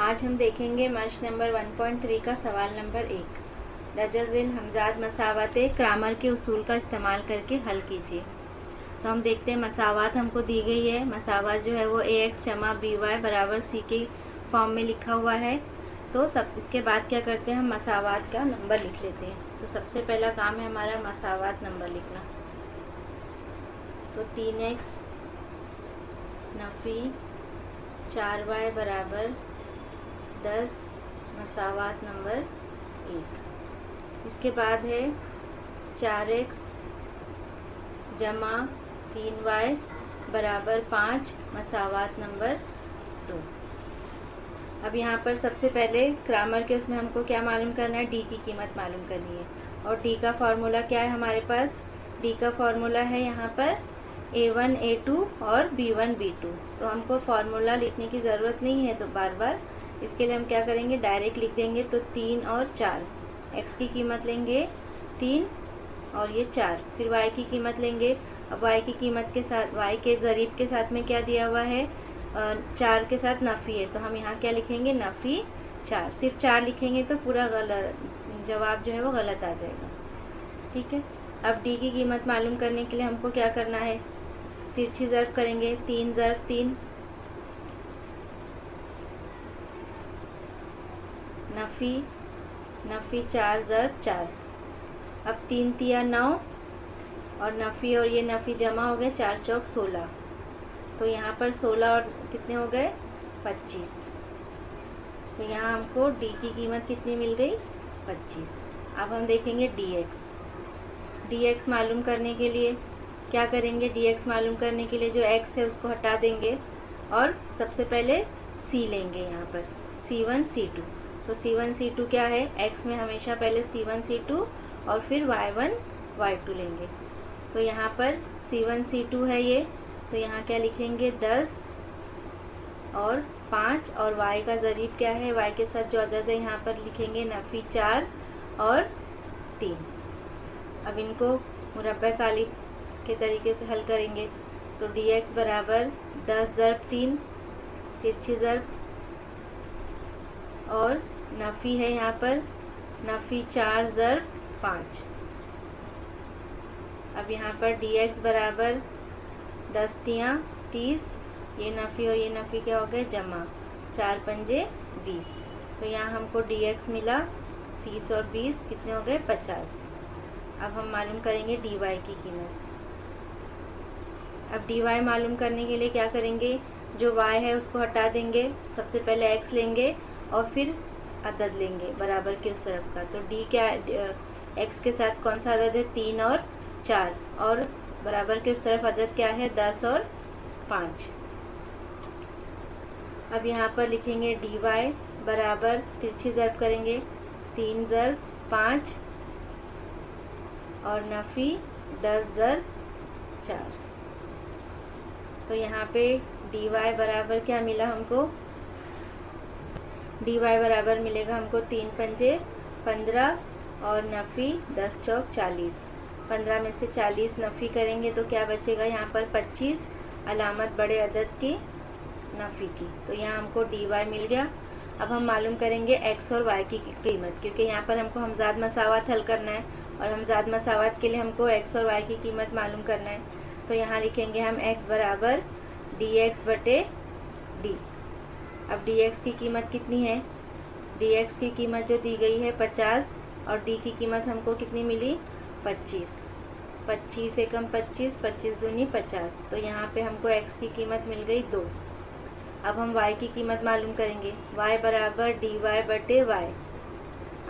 आज हम देखेंगे मश्क नंबर 1.3 का सवाल नंबर 1। दजजिल हमजाद मसावत क्रामर के उसूल का इस्तेमाल करके हल कीजिए। तो हम देखते हैं मसावत हमको दी गई है। मसावत जो है वो ax जमा by बराबर c के फॉर्म में लिखा हुआ है। तो सब इसके बाद क्या करते हैं, हम मसावत का नंबर लिख लेते हैं। तो सबसे पहला काम है हमारा मसावत नंबर लिखना। तो 3x नफ़ी 4y बराबर 10 मसावत नंबर 1। इसके बाद है 4x जमा 3y बराबर 5 मसावत नंबर 2। अब यहाँ पर सबसे पहले क्रामर के उसमें हमको क्या मालूम करना है, डी की कीमत मालूम करनी है। और डी का फार्मूला क्या है हमारे पास, डी का फार्मूला है यहाँ पर a1 a2 और b1 b2। तो हमको फार्मूला लिखने की ज़रूरत नहीं है तो बार बार, इसके लिए हम क्या करेंगे, डायरेक्ट लिख देंगे। तो 3 और 4, x की कीमत लेंगे 3 और ये 4, फिर y की कीमत लेंगे। अब y की कीमत के साथ, y के ज़रीब के साथ में क्या दिया हुआ है, 4 के साथ नफ़ी है, तो हम यहाँ क्या लिखेंगे, नफ़ी 4। सिर्फ 4 लिखेंगे तो पूरा गलत जवाब जो है वो गलत आ जाएगा। ठीक है। अब d की कीमत मालूम करने के लिए हमको क्या करना है, तिरछी ज़र्ब करेंगे। 3 ज़र्ब 3 नफ़ी 4 ज़र्ब 4। अब 3 तिया 9 और नफ़ी और ये नफ़ी जमा हो गए, 4 चौक 16। तो यहाँ पर 16 और कितने हो गए, 25। तो यहाँ हमको डी की कीमत कितनी मिल गई, 25। अब हम देखेंगे dx मालूम करने के लिए क्या करेंगे, dx मालूम करने के लिए जो x है उसको हटा देंगे और सबसे पहले c लेंगे यहाँ पर, c1 c2। तो c1 c2 क्या है, x में हमेशा पहले c1 c2 और फिर y1 y2 लेंगे। तो यहाँ पर c1 c2 है ये, तो यहाँ क्या लिखेंगे, 10 और 5 और y का ज़रीब क्या है, y के साथ जो अदद है यहाँ पर लिखेंगे नफ़ी 4 और 3। अब इनको मुरब्बा कालिब के तरीके से हल करेंगे। तो dx बराबर 10 ज़र्ब 3, तिरछी ज़र्ब, और नफ़ी है यहाँ पर नफ़ी 4 ज़र्ब 5। अब यहाँ पर dx बराबर 10 तियाँ 30, ये नफ़ी और ये नफ़ी क्या हो गए, जमा, 4 पंजे 20। तो यहाँ हमको dx मिला 30 और 20 कितने हो गए, 50। अब हम मालूम करेंगे dy की कीमत। अब dy मालूम करने के लिए क्या करेंगे, जो y है उसको हटा देंगे, सबसे पहले x लेंगे और फिर अदद लेंगे बराबर के उस तरफ का। तो d क्या, x के साथ कौन सा अदद है, 3 और 4, और बराबर के उस तरफ अदद क्या है, 10 और 5। अब यहाँ पर लिखेंगे dy बराबर, तिरछी ज़र्ब करेंगे, 3 ज़र्ब 5 और नफ़ी 10 ज़र्ब 4। तो यहाँ पे dy बराबर क्या मिला हमको, dy बराबर मिलेगा हमको 3 पंजे 15 और नफ़ी 10 चौक 40। 15 में से 40 नफ़ी करेंगे तो क्या बचेगा, यहाँ पर 25, अलामत बड़े अदद की नफ़ी की। तो यहाँ हमको dy मिल गया। अब हम मालूम करेंगे x और y की कीमत, क्योंकि यहाँ पर हमको हमजाद मसावत हल करना है और हमजाद मसावत के लिए हमको x और y की कीमत मालूम करना है। तो यहाँ लिखेंगे हम x बराबर dx बटे d। अब dx की कीमत कितनी है, dx की कीमत जो दी गई है 50 और d की कीमत हमको कितनी मिली, 25। 25 एकम 25, 25 दूनी 50। तो यहाँ पे हमको x की कीमत मिल गई 2। अब हम y की कीमत मालूम करेंगे, y बराबर dy बटे y।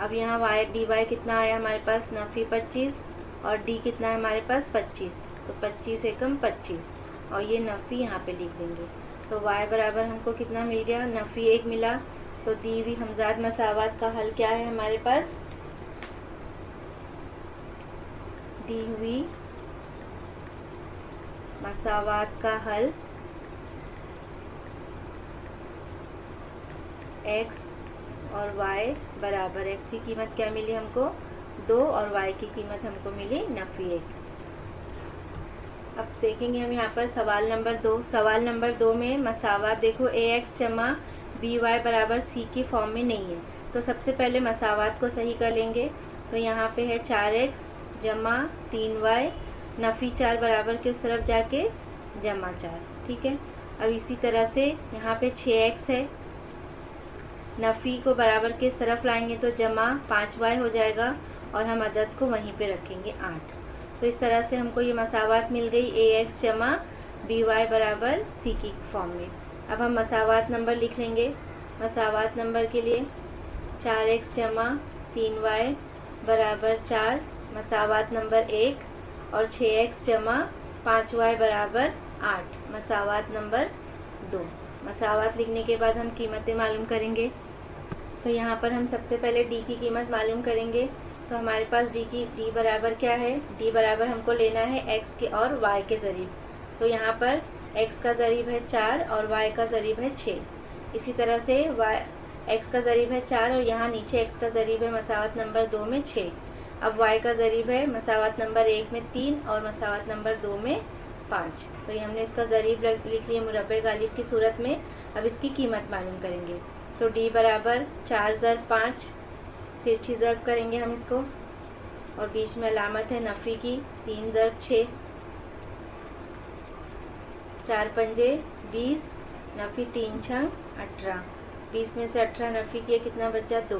अब यहाँ dy कितना आया हमारे पास, नफ़ी 25 और d कितना है हमारे पास, 25। तो 25 एकम 25 और ये नफ़ी यहाँ पे लिख देंगे। तो y बराबर हमको कितना मिल गया, नफ़ी 1 मिला। तो दी हुई हमजाद मसावत का हल क्या है हमारे पास, दी हुई मसावत का हल x और y बराबर, x की कीमत क्या मिली हमको, 2 और y की कीमत हमको मिली नफ़ी 1। अब देखेंगे हम यहाँ पर सवाल नंबर 2। सवाल नंबर 2 में मसावत देखो, ax जमा बी वाई बराबर सी की फॉर्म में नहीं है। तो सबसे पहले मसावात को सही कर लेंगे। तो यहाँ पे है 4x जमा 3y, नफ़ी 4 बराबर के उस तरफ जाके जमा 4, ठीक है। अब इसी तरह से यहाँ पे 6x है, नफ़ी को बराबर के इस तरफ लाएंगे तो जमा 5y हो जाएगा और हम अदद को वहीं पे रखेंगे 8। तो इस तरह से हमको ये मसावात मिल गई ax जमा by बराबर c की फॉर्म में। अब हम मसावात नंबर लिख लेंगे। मसावात नंबर के लिए 4x जमा 3y बराबर 4 मसावात नंबर 1 और 6x जमा 5y बराबर 8 मसावात नंबर 2। मसावात लिखने के बाद हम कीमतें मालूम करेंगे। तो यहाँ पर हम सबसे पहले d की कीमत मालूम करेंगे। तो हमारे पास d बराबर क्या है, d बराबर हमको लेना है x के और y के ज़रीब। तो यहाँ पर x का ज़रीब है 4 और y का ज़रीब है 6। इसी तरह से x का ज़रीब है 4 और यहाँ नीचे x का ज़रीब है मसावत नंबर 2 में 6। अब y का ज़रीब है मसावत नंबर 1 में 3 और मसावत नंबर 2 में 5। तो ये हमने इसका ज़रीब लिख लिया मुरब्बे गालिब की सूरत में। अब इसकी कीमत मालूम करेंगे। तो d बराबर 4 ज़रब 5, तिरछी ज़रब करेंगे हम इसको और बीच में अलामत है नफ़ी की 3 ज़रब 6, 4 पंजे 20, नफ़ी 3 छंग 18, 20 में से 18 नफ़ी किया कितना बचा 2।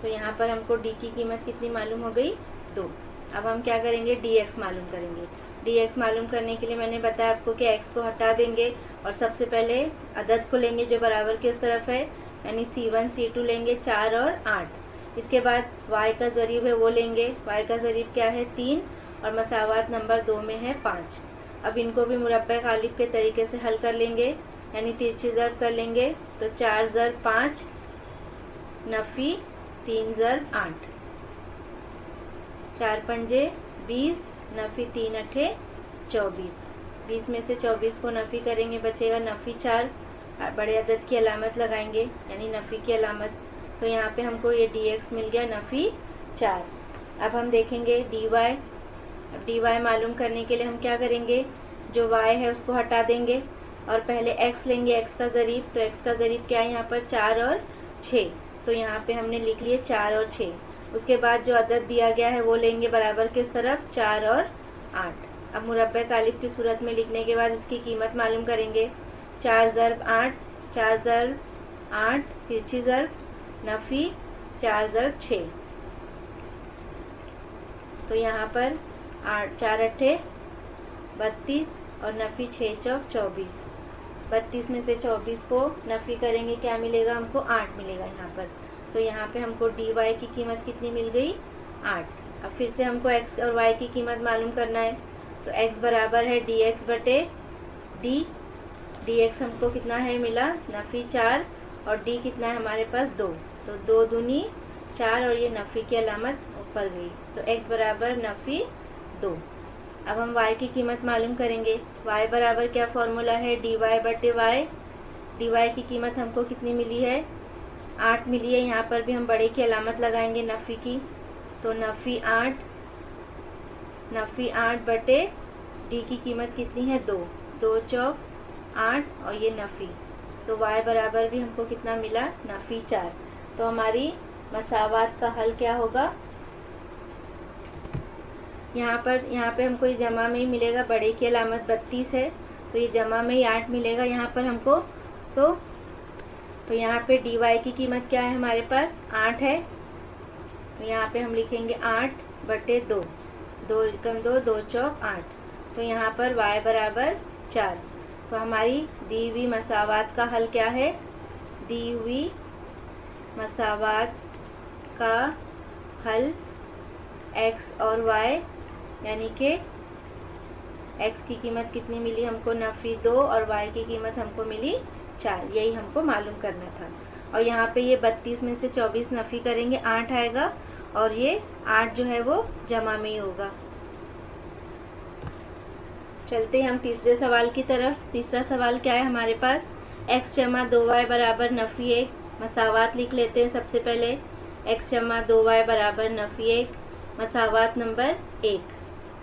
तो यहाँ पर हमको d की कीमत कितनी मालूम हो गई 2। अब हम क्या करेंगे dx मालूम करेंगे। dx मालूम करने के लिए मैंने बताया आपको कि x को हटा देंगे और सबसे पहले अदद को लेंगे जो बराबर की उस तरफ है, यानी c1 c2 लेंगे 4 और 8। इसके बाद y का ज़रीब है वो लेंगे। y का ज़रीब क्या है 3 और मसावात नंबर 2 में है 5। अब इनको भी मुरब्बे गालिब के तरीके से हल कर लेंगे, यानी तिरछी ज़रब कर लेंगे। तो 4 ज़रब 5 नफ़ी 3 ज़रब 8, 4 पंजे 20, नफ़ी 3 अठे 24। 20 में से 24 को नफ़ी करेंगे बचेगा नफ़ी 4, बड़े अदद की अलामत लगाएंगे यानी नफ़ी की अलामत। तो यहाँ पे हमको ये dx मिल गया नफ़ी 4। अब हम देखेंगे dy। अब dy मालूम करने के लिए हम क्या करेंगे, जो y है उसको हटा देंगे और पहले x लेंगे, x का ज़रीब। तो x का ज़रीब क्या है यहाँ पर 4 और 6। तो यहाँ पे हमने लिख लिए 4 और 6। उसके बाद जो अदद दिया गया है वो लेंगे बराबर के उस तरफ 4 और 8। अब मुरब्बे गालिब की सूरत में लिखने के बाद इसकी कीमत मालूम करेंगे। 4 ज़रब 8, 4 ज़रब 8 तिरछी ज़रब नफ़ी 4 ज़रब 6। तो यहाँ पर 4 अट्ठे 32 और नफ़ी 6 चौक 24। 32 में से 24 को नफ़ी करेंगे क्या मिलेगा हमको 8 मिलेगा यहाँ पर। तो यहाँ पे हमको dy की कीमत कितनी मिल गई 8। अब फिर से हमको x और y की कीमत मालूम करना है। तो x बराबर है dx बटे d। dx हमको कितना है मिला नफ़ी 4 और d कितना है हमारे पास 2। तो 2 दूनी 4 और ये नफ़ी की अलामत ऊपर गई। तो x बराबर नफ़ी 2। अब हम y की कीमत मालूम करेंगे। y बराबर क्या फॉर्मूला है dy बटे y। dy की कीमत हमको कितनी मिली है 8 मिली है। यहाँ पर भी हम बड़े की अलामत लगाएंगे नफ़ी की। तो नफ़ी 8 बटे d की कीमत कितनी है 2, 2 चौक 8 और ये नफ़ी। तो y बराबर भी हमको कितना मिला नफ़ी 4। तो हमारी मसावात का हल क्या होगा, यहाँ पे हमको ये जमा में ही मिलेगा। बड़े की अलामत 32 है तो ये जमा में ही 8 मिलेगा यहाँ पर हमको। तो यहाँ पे dy की कीमत क्या है हमारे पास 8 है। तो यहाँ पे हम लिखेंगे 8 बटे 2, 2 कम 2, 2 चौक 8। तो यहाँ पर y बराबर 4। तो हमारी दी हुई मसावात का हल क्या है, दी हुई मसावात का हल x और y, यानी कि x की कीमत कितनी मिली हमको नफ़ी 2 और y की कीमत हमको मिली 4, यही हमको मालूम करना था। और यहाँ पे ये 32 में से 24 नफ़ी करेंगे 8 आएगा और ये 8 जो है वो जमा में ही होगा। चलते हैं हम तीसरे सवाल की तरफ। तीसरा सवाल क्या है हमारे पास, x जमा 2y बराबर नफ़ी 1। मसावात लिख लेते हैं सबसे पहले। x जमा 2y बराबर नफ़ी 1 मसावात नंबर 1।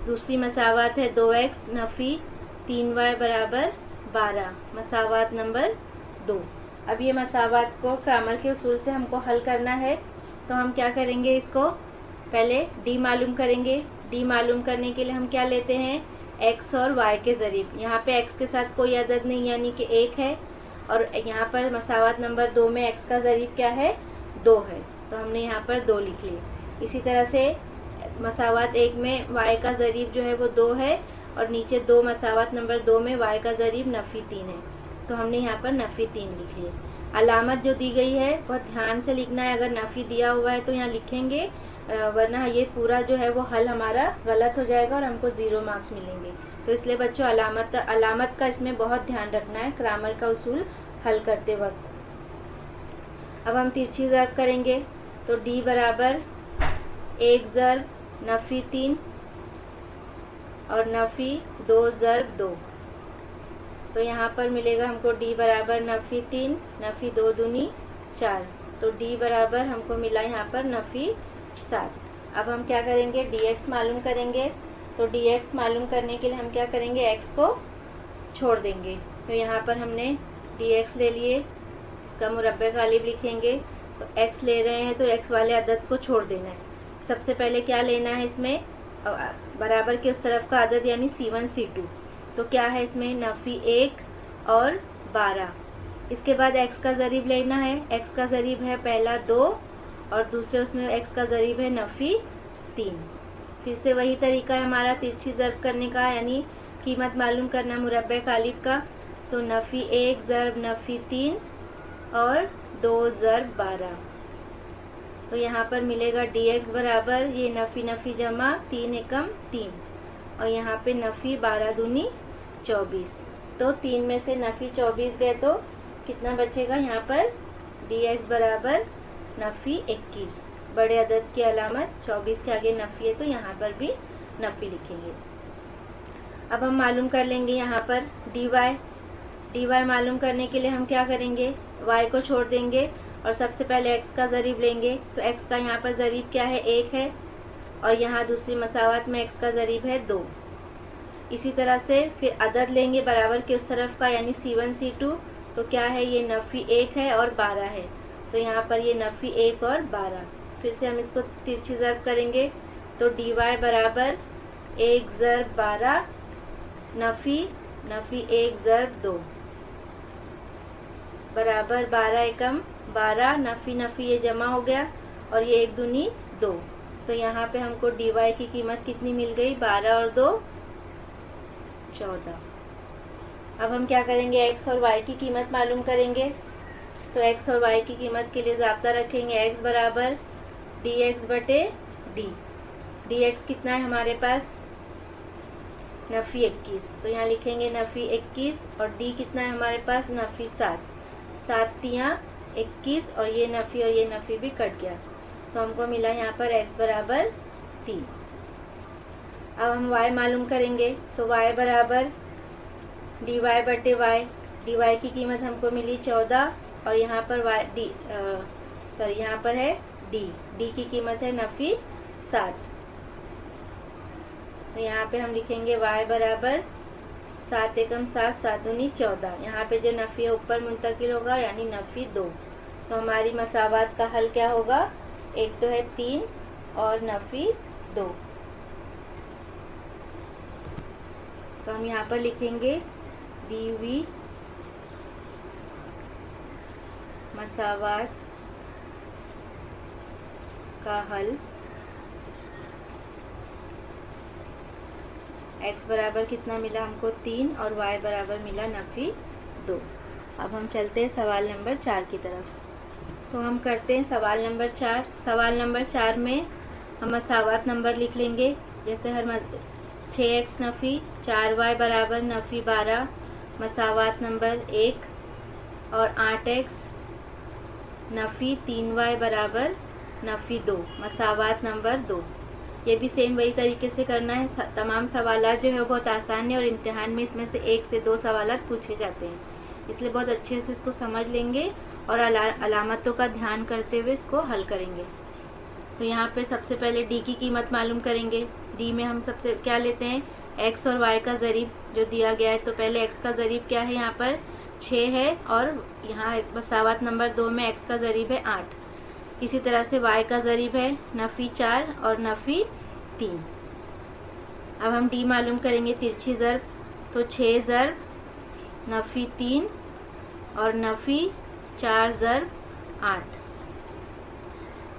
दूसरी मसावात है 2x नफ़ी 3y बराबर 12 मसावात नंबर 2। अब ये मसावात को क्रामर के उसूल से हमको हल करना है, तो हम क्या करेंगे, इसको पहले डी मालूम करेंगे। डी मालूम करने के लिए हम क्या लेते हैं, एक्स और वाई के ज़रीब। यहाँ पे एक्स के साथ कोई अदद नहीं यानी कि 1 है, और यहाँ पर मसावात नंबर 2 में एक्स का ज़रीब क्या है, 2 है, तो हमने यहाँ पर 2 लिख लिए। इसी तरह से मसावात 1 में वाई का ज़रीब जो है वो 2 है, और नीचे 2 मसावात नंबर 2 में वाई का ज़रीब नफ़ी 3 है, तो हमने यहाँ पर नफ़ी 3 लिख लिए। अलामत जो दी गई है बहुत ध्यान से लिखना है, अगर नफ़ी दिया हुआ है तो यहाँ लिखेंगे, वरना ये पूरा जो है वो हल हमारा गलत हो जाएगा और हमको 0 मार्क्स मिलेंगे। तो इसलिए बच्चों अलामत का इसमें बहुत ध्यान रखना है ग्रामर का उसूल हल करते वक्त। अब हम तिरछी ज़र्ब करेंगे, तो डी बराबर 1 ज़र्ब नफ़ी 3 और नफ़ी 2 ज़र्ब 2, तो यहाँ पर मिलेगा हमको डी बराबर नफ़ी 3 नफ़ी 2 दूनी 4, तो डी बराबर हमको मिला यहाँ पर नफ़ी 7। अब हम क्या करेंगे, डी एक्स मालूम करेंगे, तो डी एक्स मालूम करने के लिए हम क्या करेंगे, एक्स को छोड़ देंगे। तो यहाँ पर हमने डी एक्स ले लिए, इसका मुरब्बे गालिब लिखेंगे, तो एक्स ले रहे हैं तो एक्स वाले अदद को छोड़ देना है। सबसे पहले क्या लेना है, इसमें बराबर के उस तरफ का अदद यानी C1 C2, तो क्या है इसमें नफ़ी 1 और 12। इसके बाद एक्स का ज़रीब लेना है, एक्स का ज़रीब है पहला 2 और दूसरे उसमें एक्स का ज़रीब है नफ़ी 3। फिर से वही तरीका है हमारा तिरछी ज़र्ब करने का, यानी कीमत मालूम करना मुरब्बे गालिब का, तो नफ़ी 1 ज़र्ब नफ़ी 3 और 2 ज़र्ब 12, तो यहाँ पर मिलेगा डी एक्स बराबर ये नफ़ी नफ़ी जमा 3 एकम 3, और यहाँ पे नफ़ी 12 दूनी 24, तो 3 में से नफ़ी 24 गए तो कितना बचेगा, यहाँ पर डी एक्स बराबर नफ़ी 21। बड़े अदद की अलामत 24 के आगे नफ़ी है, तो यहाँ पर भी नफ़ी लिखेंगे। अब हम मालूम कर लेंगे यहाँ पर डी वाई मालूम करने के लिए हम क्या करेंगे, वाई को छोड़ देंगे और सबसे पहले एक्स का ज़रीब लेंगे, तो एक्स का यहाँ पर ज़रीब क्या है, 1 है, और यहाँ दूसरी मसावत में एक्स का ज़रीब है 2। इसी तरह से फिर अदद लेंगे बराबर के उस तरफ का यानी C1 C2, तो क्या है, ये नफ़ी 1 है और 12 है, तो यहाँ पर ये नफ़ी 1 और 12। फिर से हम इसको तिरछी ज़र्ब करेंगे, तो डी वाई बराबर 1 ज़र्ब 12 नफ़ी 1 ज़र्ब 2 बराबर 12 एकम 12, नफ़ी ये जमा हो गया और ये 1 दूनी 2, तो यहाँ पे हमको डी वाई की कीमत कितनी मिल गई, 12 और 2 14। अब हम क्या करेंगे, एक्स और वाई की कीमत मालूम करेंगे, तो एक्स और वाई की कीमत के लिए ज़ाब्ता रखेंगे, एक्स बराबर डी एक्स बटे डी एक्स कितना है हमारे पास, नफ़ी 21, तो यहाँ लिखेंगे नफ़ी 21, और डी कितना है हमारे पास, नफ़ी 7, 7 तियाँ 21, और ये नफ़ी भी कट गया, तो हमको मिला यहाँ पर x बराबर 3। अब हम y मालूम करेंगे, तो y बराबर डी वाई बटे वाई, डी वाई की कीमत हमको मिली 14, और यहाँ पर यहाँ पर है डी की कीमत है नफ़ी 7, तो यहाँ पे हम लिखेंगे y बराबर 7 एकम 7, 7 दूनी 14, यहाँ पे जो नफ़ी है ऊपर मुंतकिल होगा यानी नफ़ी 2, तो हमारी मसावात का हल क्या होगा, एक तो है 3 और नफ़ी 2, तो हम यहाँ पर लिखेंगे बीवी मसावात का हल x बराबर कितना मिला हमको 3 और y बराबर मिला नफ़ी 2। अब हम चलते हैं सवाल नंबर 4 की तरफ, तो हम करते हैं सवाल नंबर 4। सवाल नंबर 4 में हम मसावात नंबर लिख लेंगे, जैसे 6x नफ़ी 4y बराबर नफ़ी 12, मसावात नंबर 1, और 8x नफ़ी 3y बराबर नफ़ी 2, मसावात नंबर 2। ये भी सेम वही तरीके से करना है। तमाम सवालात जो है बहुत आसान है और इम्तिहान में इसमें से 1 से 2 सवालात पूछे जाते हैं, इसलिए बहुत अच्छे से इसको समझ लेंगे और अलामतों का ध्यान करते हुए इसको हल करेंगे। तो यहाँ पे सबसे पहले डी की कीमत मालूम करेंगे। डी में हम सबसे क्या लेते हैं, एक्स और वाई का ज़रीब जो दिया गया है, तो पहले एक्स का ज़रीब क्या है यहाँ पर 6 है और यहाँ मसावत नंबर 2 में x का ज़रीब है 8। इसी तरह से y का ज़रीब है नफ़ी 4 और नफ़ी 3। अब हम d मालूम करेंगे तिरछी ज़रब, तो 6 ज़रब नफ़ी 3 और नफ़ी 4 ज़रब 8।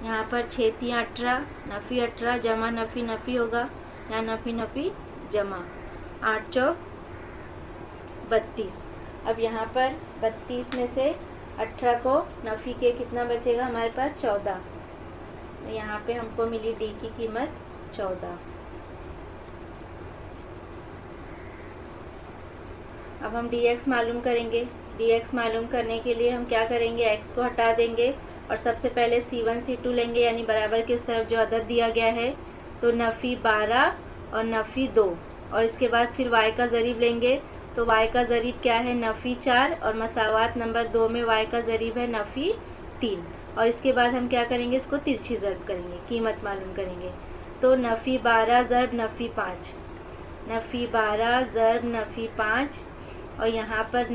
यहाँ पर 6 3 18, नफ़ी 18 जमा नफ़ी नफ़ी होगा, यहाँ नफ़ी नफ़ी जमा 8 चौक 32। अब यहाँ पर 32 में से 18 को नफ़ी के कितना बचेगा हमारे पास 14। यहाँ पे हमको मिली डी की कीमत 14। अब हम dx मालूम करेंगे। dx मालूम करने के लिए हम क्या करेंगे, x को हटा देंगे और सबसे पहले c1 c2 लेंगे, यानी बराबर की उस तरफ जो अदद दिया गया है, तो नफ़ी 12 और नफ़ी 2, और इसके बाद फिर y का ज़रीब लेंगे, तो y का ज़रीब क्या है नफ़ी 4 और मसावात नंबर 2 में y का ज़रीब है नफ़ी 3। और इसके बाद हम क्या करेंगे, इसको तिरछी ज़रब करेंगे, कीमत मालूम करेंगे। तो नफ़ी 12 ज़रब नफ़ी 5, नफ़ी 12 ज़रब नफ़ी 5, और यहाँ पर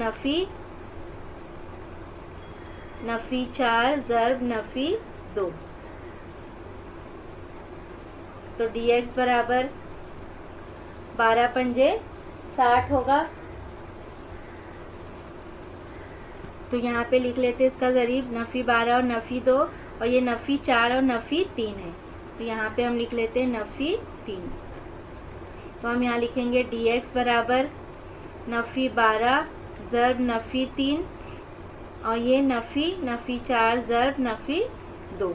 नफ़ी 4 ज़रब नफ़ी 2। तो dx बराबर 12 पंजे 60 होगा। तो यहाँ पे लिख लेते इसका ज़रीब नफ़ी 12 और नफ़ी 2, और ये नफ़ी 4 और नफ़ी 3 है, तो यहाँ पे हम लिख लेते हैं नफ़ी 3। तो हम यहाँ लिखेंगे dx बराबर नफ़ी 12 ज़रब नफ़ी 3, और ये नफ़ी 4 ज़रब नफ़ी 2।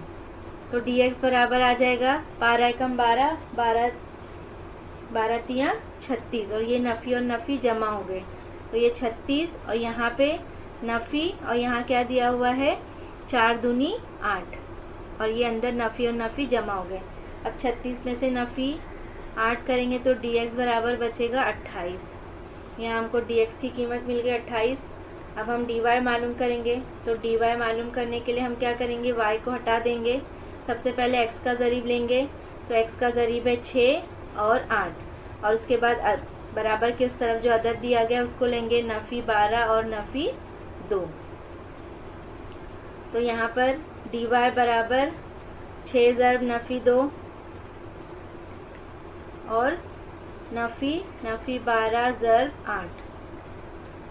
तो dx बराबर आ जाएगा 12 एकम 12, 12 तियाँ 36, और ये नफ़ी और नफ़ी जमा हो गए, तो ये 36, और यहाँ पे नफ़ी, और यहाँ क्या दिया हुआ है 4 दूनी 8, और ये अंदर नफ़ी और नफ़ी जमा हो गए। अब 36 में से नफ़ी 8 करेंगे तो dx बराबर बचेगा 28। यहाँ हमको dx की कीमत मिल गई 28। अब हम dy मालूम करेंगे। तो dy मालूम करने के लिए हम क्या करेंगे, y को हटा देंगे। सबसे पहले x का ज़रीब लेंगे, तो x का ज़रीब है 6 और 8, और उसके बाद बराबर के उस तरफ जो अदद दिया गया उसको लेंगे नफ़ी 12 और नफ़ी 2। तो यहाँ पर dy बराबर 6 ज़रब नफ़ी 2 और नफ़ी 12 ज़रब 8।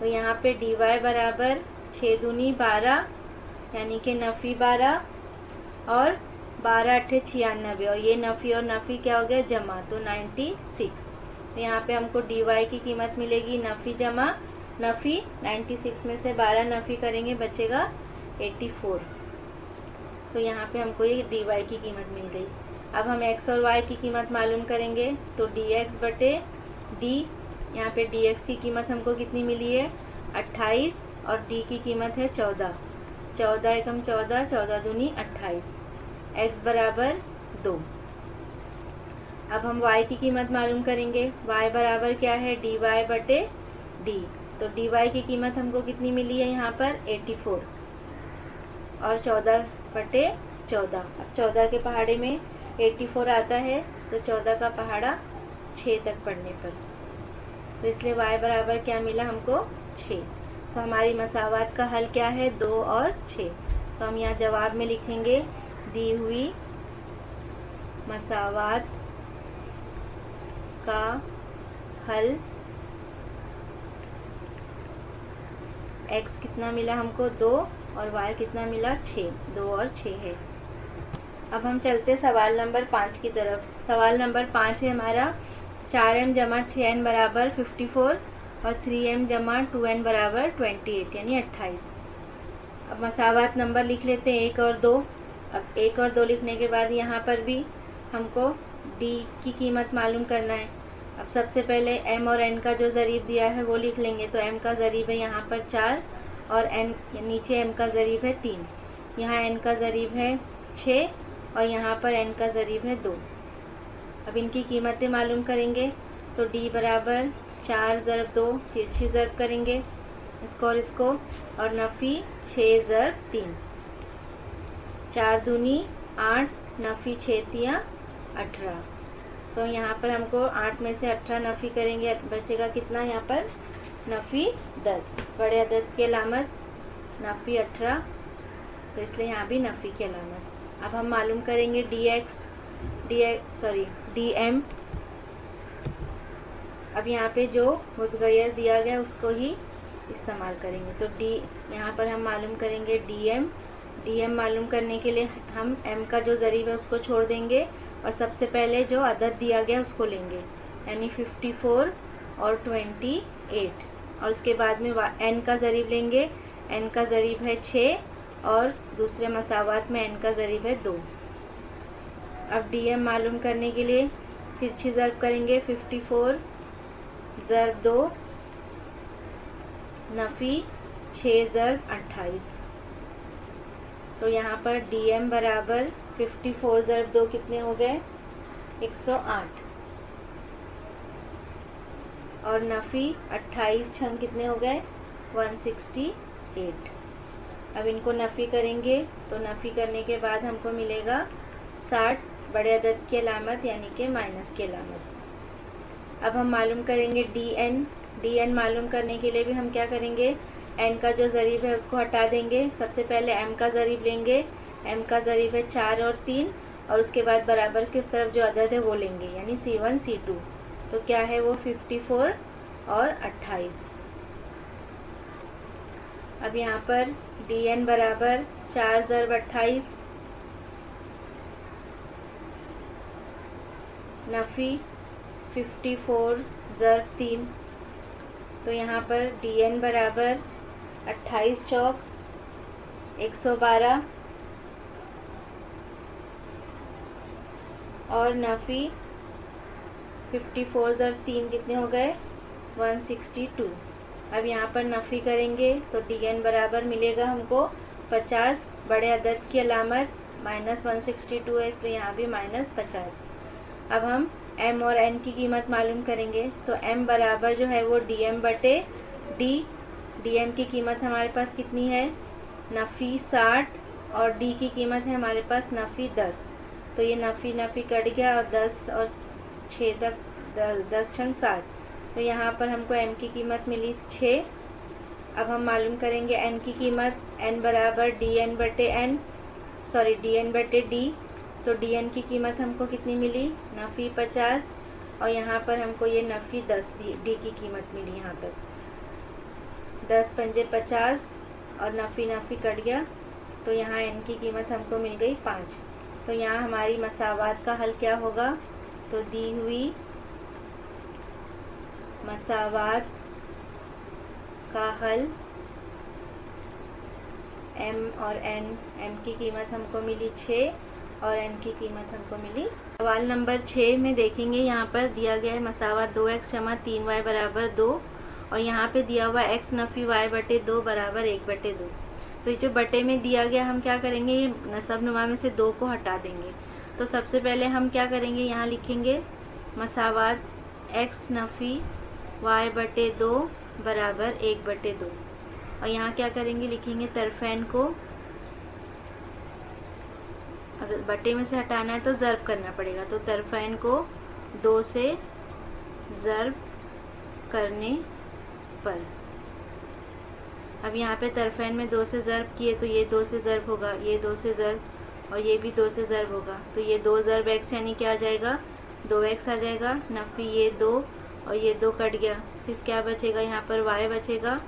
तो यहाँ पे dy बराबर 6 दूनी 12, यानी कि नफ़ी 12 और 12 अट्ठे 96, और ये नफ़ी और नफ़ी क्या हो गया जमा, तो 96। तो यहाँ पे हमको dy की कीमत मिलेगी नफ़ी जमा नफ़ी, 96 में से 12 नफ़ी करेंगे बचेगा 84। तो यहाँ पे हमको ये dy की कीमत मिल गई। अब हम x और y की कीमत मालूम करेंगे। तो dx बटे d, यहाँ पे dx की कीमत हमको कितनी मिली है 28, और d की कीमत है 14, 14 एकम 14, 14 दूनी 28, x बराबर 2। अब हम y की कीमत मालूम करेंगे। y बराबर क्या है dy बटे d, तो dy की कीमत हमको कितनी मिली है यहाँ पर 84, और 14 बटे 14। अब 14 के पहाड़े में 84 आता है, तो 14 का पहाड़ा 6 तक पढ़ने पर, तो इसलिए y बराबर क्या मिला हमको 6। तो हमारी मसावात का हल क्या है 2 और 6। तो हम यहाँ जवाब में लिखेंगे दी हुई मसावात का हल x कितना मिला हमको 2 और y कितना मिला 6, 2 और 6 है। अब हम चलते सवाल नंबर 5 की तरफ। सवाल नंबर 5 है हमारा 4m जमा 6n बराबर 54 और 3m जमा 2n बराबर 28, यानी 28। अब मसावात नंबर लिख लेते हैं 1 और 2। अब 1 और 2 लिखने के बाद यहाँ पर भी हमको d की कीमत मालूम करना है। अब सबसे पहले m और n का जो ज़रीब दिया है वो लिख लेंगे। तो m का ज़रीब है यहाँ पर 4 और n नीचे m का ज़रीब है 3। यहाँ n का ज़रीब है 6 और यहाँ पर n का ज़रीब है 2। अब इनकी कीमतें मालूम करेंगे। तो d बराबर 4 ज़रब 2, तिरछी ज़रब करेंगे इसको और इसको, और नफ़ी 6 ज़रब 3, 4 दूनी 8, नफ़ी 6 तियाँ 18। तो यहाँ पर हमको 8 में से 18 नफ़ी करेंगे, बचेगा कितना यहाँ पर नफ़ी 10, बड़े अदद की अलामत नफ़ी 18, तो इसलिए यहाँ भी नफ़ी की अलामत। अब हम मालूम करेंगे DM। अब यहाँ पे जो मुतगय्यर दिया गया उसको ही इस्तेमाल करेंगे। तो यहाँ पर हम मालूम करेंगे DM मालूम करने के लिए हम M का जो ज़रीब है उसको छोड़ देंगे और सबसे पहले जो अदद दिया गया उसको लेंगे, यानी 54 और 28, और उसके बाद में N का ज़रीब लेंगे। N का ज़रीब है 6 और दूसरे मसावात में N का ज़रीब है 2। अब DM मालूम करने के लिए तिरछी ज़र्ब करेंगे। 54 ज़र्ब 2 नफ़ी 6 ज़र्ब 28, तो यहाँ पर DM बराबर 54 ज़र्ब 2 कितने हो गए, 108, और नफ़ी 28 छंग कितने हो गए, 168। अब इनको नफ़ी करेंगे तो नफ़ी करने के बाद हमको मिलेगा 60, बड़े अदद की अलामत यानी कि माइनस की अलामत। अब हम मालूम करेंगे DN मालूम करने के लिए भी हम क्या करेंगे, N का जो ज़रीब है उसको हटा देंगे। सबसे पहले M का ज़रीब लेंगे। M का ज़रीब है 4 और 3, और उसके बाद बराबर की तरफ जो अदद है वो लेंगे, यानी C1 C2, तो क्या है वो 54 और 28। अब यहाँ पर DN बराबर 4 ज़र्ब 28 नफ़ी 54 ज़र्ब 3, तो यहाँ पर DN बराबर 28 चौक 112 और नफ़ी 54 ज़र्ब 3 कितने हो गए, 162। अब यहाँ पर नफ़ी करेंगे तो DN बराबर मिलेगा हमको 50, बड़े अदद की अलामत -162 है, इसलिए यहाँ भी -50। अब हम M और N की कीमत मालूम करेंगे। तो M बराबर जो है वो DM बटे D। DM की कीमत हमारे पास कितनी है, नफ़ी 60, और D की कीमत है हमारे पास नफ़ी 10, तो ये नफ़ी कट गया और 10 और 6 तक 10 छंग 7, तो यहाँ पर हमको M की कीमत मिली 6। अब हम मालूम करेंगे N की कीमत। N बराबर DN बटे D, तो DN की कीमत हमको कितनी मिली, नफ़ी 50, और यहाँ पर हमको ये नफ़ी 10 D की कीमत मिली। यहाँ पर 10 पंजे 50 और नफ़ी कट गया, तो यहाँ N की कीमत हमको मिल गई 5। तो यहाँ हमारी मसावात का हल क्या होगा, तो दी हुई मसावात का हल M और N, M की कीमत हमको मिली 6 और N की कीमत हमको मिली। सवाल नंबर 6 में देखेंगे, यहाँ पर दिया गया है मसावात 2x जमा 3y बराबर 2, और यहाँ पे दिया हुआ x नफ़ी y बटे 2 बराबर 1 बटे 2। तो ये जो बटे में दिया गया, हम क्या करेंगे, ये नसब नुमा में से 2 को हटा देंगे। तो सबसे पहले हम क्या करेंगे, यहाँ लिखेंगे मसावात x नफ़ी y बटे 2 बराबर 1 बटे 2, और यहाँ क्या करेंगे, लिखेंगे तरफैन को, अगर बटे में से हटाना है तो ज़र्ब करना पड़ेगा, तो तरफैन को 2 से ज़र्ब करने पर। अब यहाँ पे तरफैन में 2 से ज़र्ब किए तो ये 2 से ज़र्ब होगा, ये 2 से ज़र्ब, और ये भी 2 से ज़र्ब होगा, तो ये 2 ज़र्ब x यानी क्या आ जाएगा, 2x आ जाएगा। नफ़ी ये 2 और ये 2 कट गया, सिर्फ क्या बचेगा, यहाँ पर y बचेगा,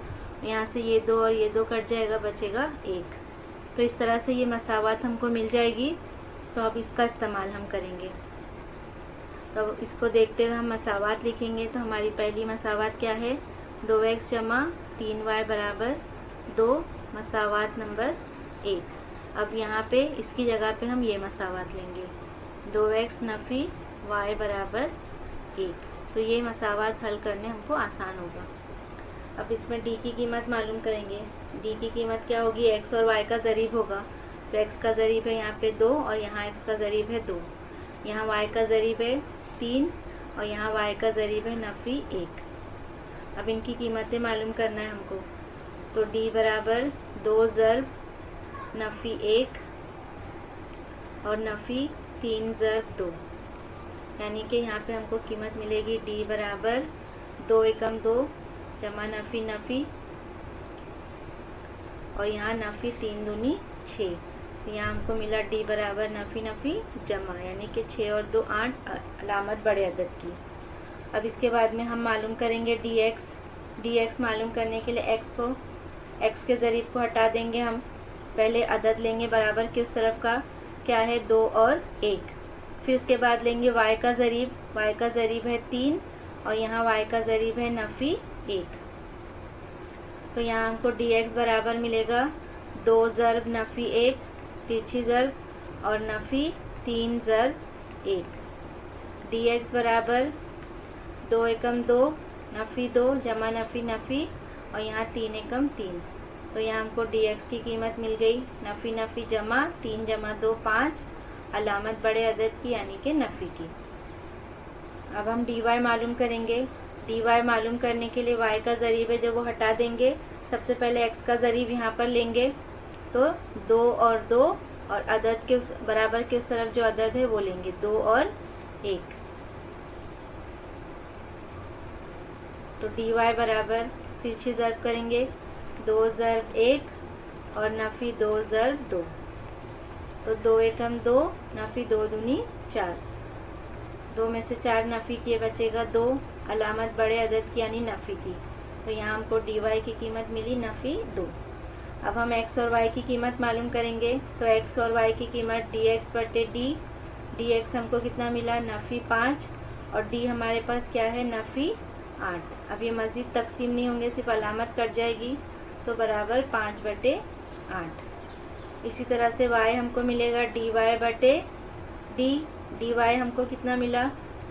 यहाँ से ये 2 और ये 2 कट जाएगा, बचेगा 1। तो इस तरह से ये मसावात हमको मिल जाएगी। तो अब इसका इस्तेमाल हम करेंगे। तो अब इसको देखते हुए हम मसावात लिखेंगे। तो हमारी पहली मसावात क्या है, 2x जमा 3y बराबर 2, मसावात नंबर 1। अब यहाँ पे इसकी जगह पे हम ये मसावात लेंगे, 2x नफ़ी y बराबर 1। तो ये मसावात हल करने हमको आसान होगा। अब इसमें d की कीमत मालूम करेंगे। d की कीमत क्या होगी, x और y का ज़रीब होगा, तो x का ज़रीब है यहाँ पे 2 और यहाँ x का ज़रीब है 2, यहाँ y का ज़रीब है 3 और यहाँ y का ज़रीब है नफ़ी 1। अब इनकी कीमतें मालूम करना है हमको। तो d बराबर 2 ज़र्ब नफ़ी 1 और नफ़ी 3 ज़र्ब 2, यानी कि यहाँ पे हमको कीमत मिलेगी d बराबर 2 एकम 2 जमा नफ़ी नफ़ी, और यहाँ नफ़ी 3 दूनी 6। यहाँ हमको मिला डी बराबर नफ़ी नफ़ी जमा, यानी कि 6 और 2 8 अलामत बड़े अदद की। अब इसके बाद में हम मालूम करेंगे डी एक्स मालूम करने के लिए एक्स के ज़रीब को हटा देंगे हम। पहले अदद लेंगे बराबर के उस तरफ का, क्या है 2 और 1। फिर उसके बाद लेंगे y का ज़रीब है 3 और यहाँ y का ज़रीब है नफ़ी 1। तो यहाँ हमको dx बराबर मिलेगा 2 ज़रब नफ़ी 1 तिरछी ज़रब और नफ़ी 3 ज़रब 1। dx बराबर 2 एकम 2 नफ़ी 2 जमा नफ़ी नफ़ी और यहाँ 3 एकम 3। तो यहाँ हमको dx की कीमत मिल गई नफ़ी नफ़ी जमा 3 जमा 2 5 अलामत बड़े अदद की, यानी कि नफ़ी की। अब हम dy मालूम करेंगे। dy मालूम करने के लिए y का ज़रीब है जो वो हटा देंगे। सबसे पहले x का ज़रीब यहाँ पर लेंगे, तो 2 और 2 और अदद के बराबर के उस तरफ जो अदद है वो लेंगे 2 और 1। तो dy बराबर तिरछी ज़रब करेंगे 2 ज़रब 1 और नफ़ी 2 ज़रब 2। तो 2 एकम 2 नफ़ी 2 दूनी 4। 2 में से 4 नफ़ी किए बचेगा 2 अलामत बड़े अदद की, यानी नफ़ी की। तो यहाँ हमको dy की कीमत मिली नफ़ी 2। अब हम x और y की कीमत मालूम करेंगे। तो x और y की कीमत dx बटे dx हमको कितना मिला नफ़ी 5 और d हमारे पास क्या है नफ़ी 8। अब ये मज़ीद तकसीम नहीं होंगे, सिर्फ अलामत कट जाएगी, तो बराबर 5 बटे 8। इसी तरह से y हमको मिलेगा dy बटे dy हमको कितना मिला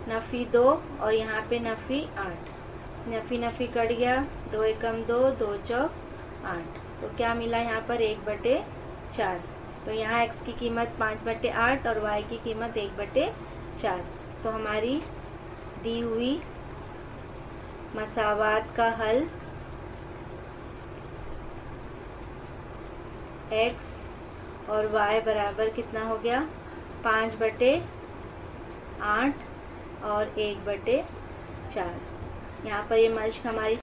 नफ़ी 2 और यहाँ पे नफ़ी 8। नफ़ी नफ़ी कट गया, 2 एकम 2 2 चौक 8। तो क्या मिला यहाँ पर 1 बटे 4। तो यहाँ x की कीमत 5 बटे 8 और y की कीमत 1 बटे 4। तो हमारी दी हुई मसावात का हल x और y बराबर कितना हो गया 5 बटे 8 और 1 बटे 4। यहाँ पर ये मश्क हमारी